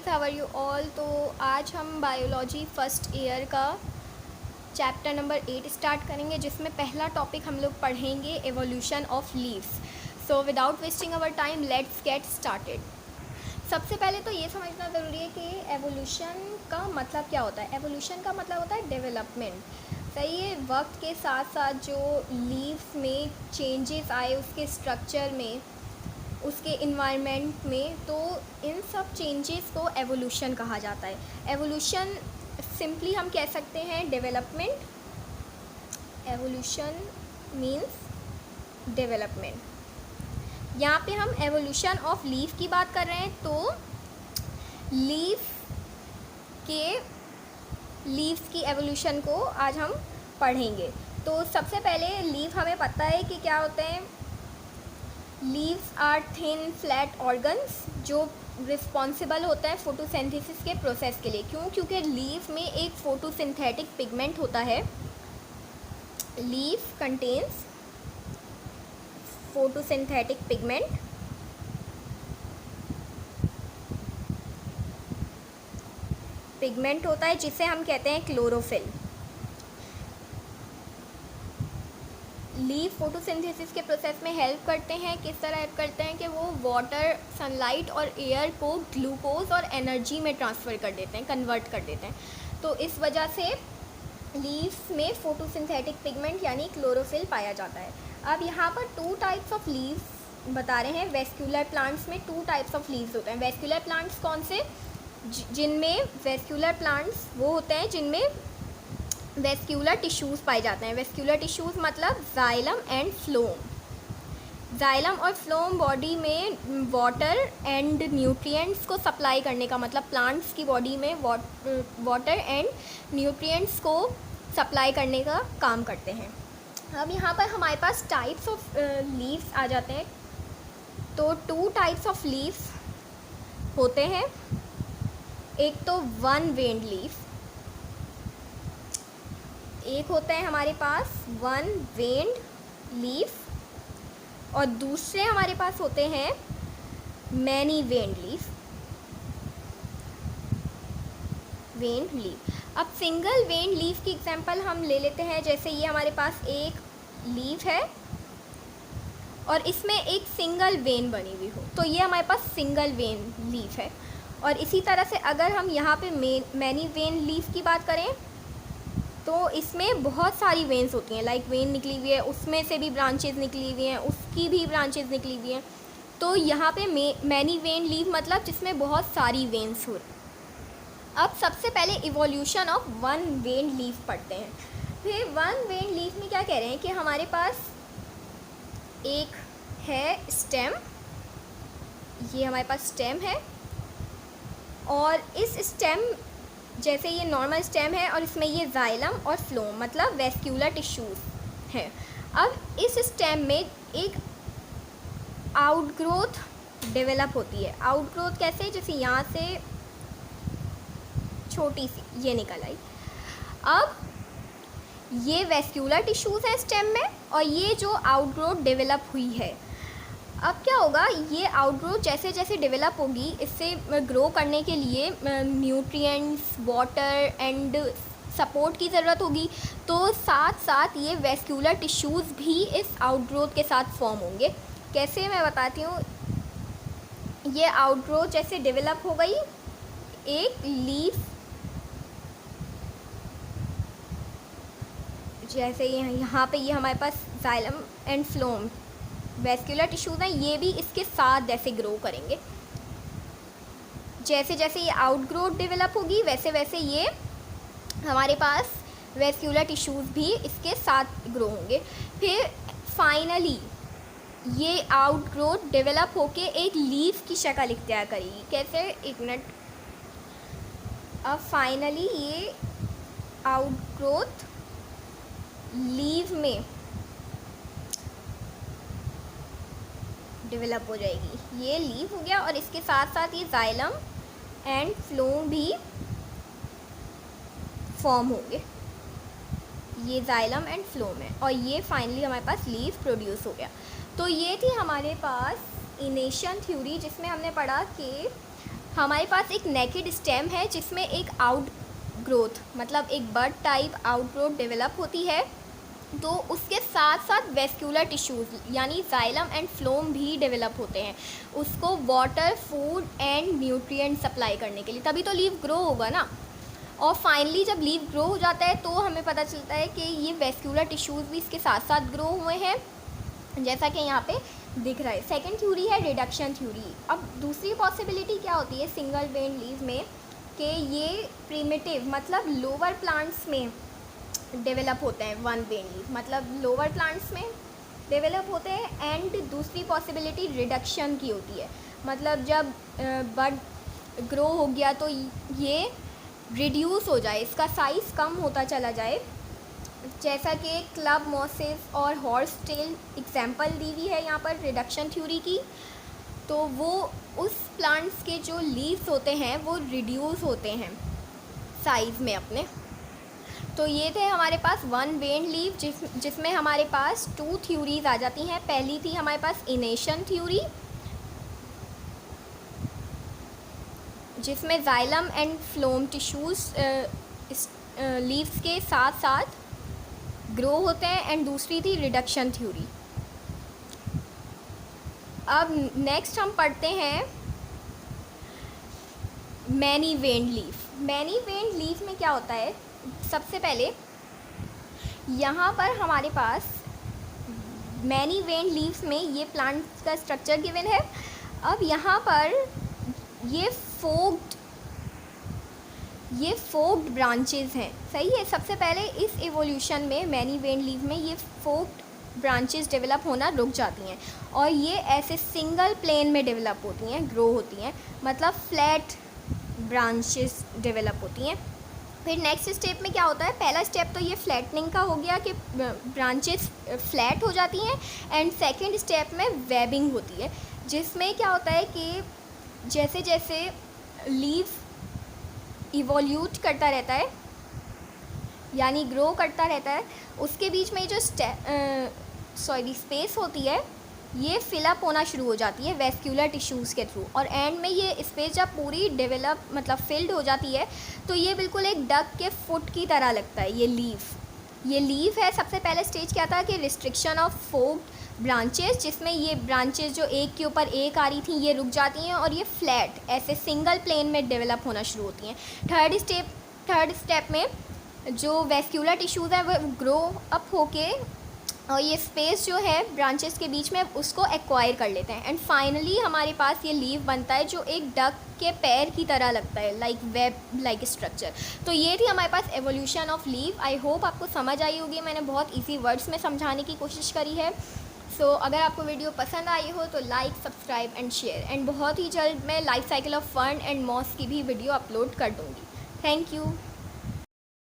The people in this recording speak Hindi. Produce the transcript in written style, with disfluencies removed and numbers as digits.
Guys, how are you all. तो आज हम बायोलॉजी फर्स्ट ईयर का चैप्टर नंबर 8 स्टार्ट करेंगे, जिसमें पहला टॉपिक हम लोग पढ़ेंगे evolution of leaves. So without wasting our time let's get started. सबसे पहले तो ये समझना ज़रूरी है कि एवोल्यूशन का मतलब क्या होता है। एवोल्यूशन का मतलब होता है डेवलपमेंट। सही है, वक्त के साथ साथ जो लीव्स में चेंजेस आए उसके स्ट्रक्चर में, उसके इन्वायरमेंट में, तो इन सब चेंजेस को एवोल्यूशन कहा जाता है। एवोल्यूशन सिंपली हम कह सकते हैं डेवलपमेंट। Evolution means development. यहाँ पे हम एवोल्यूशन ऑफ लीफ की बात कर रहे हैं, तो लीव्स की एवोल्यूशन को आज हम पढ़ेंगे। तो सबसे पहले लीफ हमें पता है कि क्या होते हैं। Leaves are thin flat organs जो रिस्पॉन्सिबल होता है फोटोसिंथेसिस के प्रोसेस के लिए। क्यों? क्योंकि लीफ में एक फोटोसिंथेटिक पिगमेंट होता है। लीफ कंटेन्स फोटोसिंथेटिक पिगमेंट होता है जिसे हम कहते हैं क्लोरोफिल। लीफ फोटोसिंथेसिस के प्रोसेस में हेल्प करते हैं। किस तरह हेल्प करते हैं कि वो वाटर, सनलाइट और एयर को ग्लूकोज और एनर्जी में ट्रांसफ़र कर देते हैं, कन्वर्ट कर देते हैं। तो इस वजह से लीव्स में फोटोसिंथेटिक पिगमेंट यानी क्लोरोफिल पाया जाता है। अब यहाँ पर 2 टाइप्स ऑफ लीव्स बता रहे हैं। वेस्क्यूलर प्लांट्स में 2 टाइप्स ऑफ लीव्स होते हैं। वेस्क्यूलर प्लांट्स कौन से? जिनमें वेस्क्यूलर प्लांट्स वो होते हैं जिनमें वेस्क्यूलर टिश्यूज़ पाए जाते हैं। वेस्क्यूलर टिश्यूज़ मतलब जाइलम एंड फ्लोम। जाइलम और फ्लोम बॉडी में वाटर एंड न्यूट्रिएंट्स को सप्लाई करने का, मतलब प्लांट्स की बॉडी में वाटर एंड न्यूट्रिएंट्स को सप्लाई करने का काम करते हैं। अब यहाँ पर हमारे पास टाइप्स ऑफ लीव्स आ जाते हैं। तो 2 टाइप्स ऑफ लीव्स होते हैं। एक तो वन वेन्ड लीफ, एक होता है हमारे पास वन वेन्ड लीफ, और दूसरे हमारे पास होते हैं मैनी वेन्ड लीफ। अब सिंगल वेन्ड लीफ की एग्जांपल हम ले लेते हैं। जैसे ये हमारे पास एक लीफ है और इसमें एक सिंगल वेन बनी हुई हो, तो ये हमारे पास सिंगल वेन लीफ है। और इसी तरह से अगर हम यहाँ पे मैनी वेन लीफ की बात करें तो इसमें बहुत सारी वेन्स होती हैं। लाइक वेन निकली हुई है, उसमें से भी ब्रांचेज निकली हुई हैं, उसकी भी ब्रांचेज निकली हुई हैं। तो यहाँ पे मैनी वेन लीफ मतलब जिसमें बहुत सारी वेन्स हो। अब सबसे पहले evolution of one when leaf पढ़ते हैं। फिर वन वेन लीफ में क्या कह रहे हैं कि हमारे पास एक है स्टेम, ये हमारे पास स्टेम है, और इस स्टेम जैसे ये नॉर्मल स्टेम है और इसमें ये जाइलम और फ्लोम मतलब वेस्क्यूलर टिश्यूज़ हैं। अब इस स्टेम में एक आउटग्रोथ डेवलप होती है। आउटग्रोथ कैसे? जैसे यहाँ से छोटी सी ये निकल आई। अब ये वेस्क्यूलर टिश्यूज़ हैं स्टेम में, और ये जो आउटग्रोथ डेवलप हुई है, अब क्या होगा, ये आउटग्रोथ जैसे जैसे डेवलप होगी, इससे ग्रो करने के लिए न्यूट्रिएंट्स, वाटर एंड सपोर्ट की ज़रूरत होगी। तो साथ साथ ये वेस्क्यूलर टिश्यूज़ भी इस आउटग्रोथ के साथ फॉर्म होंगे। कैसे, मैं बताती हूँ। ये आउटग्रोथ जैसे डेवलप हो गई, एक लीफ जैसे यहाँ पे ये हमारे पास xylem and phloem vascular tissues हैं, ये भी इसके साथ जैसे ग्रो करेंगे। जैसे जैसे ये आउटग्रोथ डेवलप होगी वैसे वैसे ये हमारे पास वेस्क्यूलर टिश्यूज़ भी इसके साथ ग्रो होंगे। फिर फाइनली ये आउटग्रोथ डेवलप होके एक लीफ की शक्ल इख्तियार करेगी। कैसे? एक मिनट। अब फाइनली ये आउटग्रोथ लीव में डेवलप हो जाएगी। ये लीफ हो गया, और इसके साथ साथ ये जाइलम एंड फ्लोम भी फॉर्म होंगे। ये जाइलम एंड फ्लोम है, और ये फाइनली हमारे पास लीफ प्रोड्यूस हो गया। तो ये थी हमारे पास इनेशन थ्योरी, जिसमें हमने पढ़ा कि हमारे पास एक नेकेड स्टेम है जिसमें एक आउट ग्रोथ मतलब एक बड टाइप आउट ग्रोथ डेवलप होती है। तो उसके साथ साथ वेस्कुलर टिश्यूज़ यानी जाइलम एंड फ्लोम भी डेवलप होते हैं उसको water, food and nutrient supply करने के लिए, तभी तो लीफ ग्रो होगा ना। और फाइनली जब लीफ ग्रो हो जाता है तो हमें पता चलता है कि ये वेस्कुलर टिश्यूज़ भी इसके साथ साथ ग्रो हुए हैं, जैसा कि यहाँ पे दिख रहा है। सेकंड थ्योरी है रिडक्शन थ्योरी। अब दूसरी पॉसिबिलिटी क्या होती है सिंगल वेन लीफ में कि ये प्रिमिटिव मतलब लोअर प्लांट्स में डेवलप होते हैं, वन वेन लीफ मतलब लोअर प्लांट्स में डेवलप होते हैं। एंड दूसरी पॉसिबिलिटी रिडक्शन की होती है, मतलब जब बड ग्रो हो गया तो ये रिड्यूस हो जाए, इसका साइज़ कम होता चला जाए, जैसा कि क्लब मॉसेस और हॉर्स टेल एग्जाम्पल दी हुई है यहाँ पर रिडक्शन थ्योरी की। तो वो उस प्लांट्स के जो लीव्स होते हैं वो रिड्यूस होते हैं साइज़ में अपने। तो ये थे हमारे पास वन वेन लीफ जिसमें हमारे पास टू थ्योरीज आ जाती हैं। पहली थी हमारे पास इनेशन थ्योरी जिसमें xylem and phloem tissues leaves के साथ साथ ग्रो होते हैं। एंड दूसरी थी रिडक्शन थ्योरी। अब नेक्स्ट हम पढ़ते हैं मैनी वेन्ड लीफ। मैनी वेन्ड लीफ में क्या होता है, सबसे पहले यहाँ पर हमारे पास मैनी वेन्ड लीव्स में ये प्लांट का स्ट्रक्चर गिवन है। अब यहाँ पर ये फोक्ड ब्रांचेस हैं, सही है। सबसे पहले इस एवोल्यूशन में मैनी वेन्ड लीफ में ये फोक्ड ब्रांचेस डेवलप होना रुक जाती हैं और ये ऐसे सिंगल प्लेन में डेवलप होती हैं, ग्रो होती हैं, मतलब फ्लैट ब्रांचेस डेवलप होती हैं। फिर नेक्स्ट स्टेप में क्या होता है, पहला स्टेप तो ये फ्लैटनिंग का हो गया कि ब्रांचेस फ्लैट हो जाती हैं। एंड सेकंड स्टेप में वेबिंग होती है जिसमें क्या होता है कि जैसे जैसे लीफ इवोल्यूट करता रहता है यानी ग्रो करता रहता है, उसके बीच में जो स्पेस होती है ये फिलअप होना शुरू हो जाती है वेस्कुलर टिश्यूज़ के थ्रू। और एंड में ये स्पेस जब पूरी डेवलप मतलब फिल्ड हो जाती है तो ये बिल्कुल एक डक के फुट की तरह लगता है। ये लीफ है। सबसे पहले स्टेज क्या था कि रिस्ट्रिक्शन ऑफ फोक्ड ब्रांचेस, जिसमें ये ब्रांचेस जो एक के ऊपर एक आ रही थी ये रुक जाती हैं और ये फ्लैट ऐसे सिंगल प्लेन में डेवलप होना शुरू होती हैं। थर्ड स्टेप में जो वेस्कुलर टिश्यूज़ हैं वो ग्रो अप होके और ये स्पेस जो है ब्रांचेस के बीच में उसको एक्वायर कर लेते हैं। एंड फाइनली हमारे पास ये लीफ बनता है जो एक डक के पैर की तरह लगता है, लाइक वेब लाइक स्ट्रक्चर। तो ये थी हमारे पास evolution of leaf. I hope आपको समझ आई होगी, मैंने बहुत इजी वर्ड्स में समझाने की कोशिश करी है। सो अगर आपको वीडियो पसंद आई हो तो like, subscribe and share. And बहुत ही जल्द मैं life cycle of fern and moss की भी वीडियो अपलोड कर दूँगी। Thank you.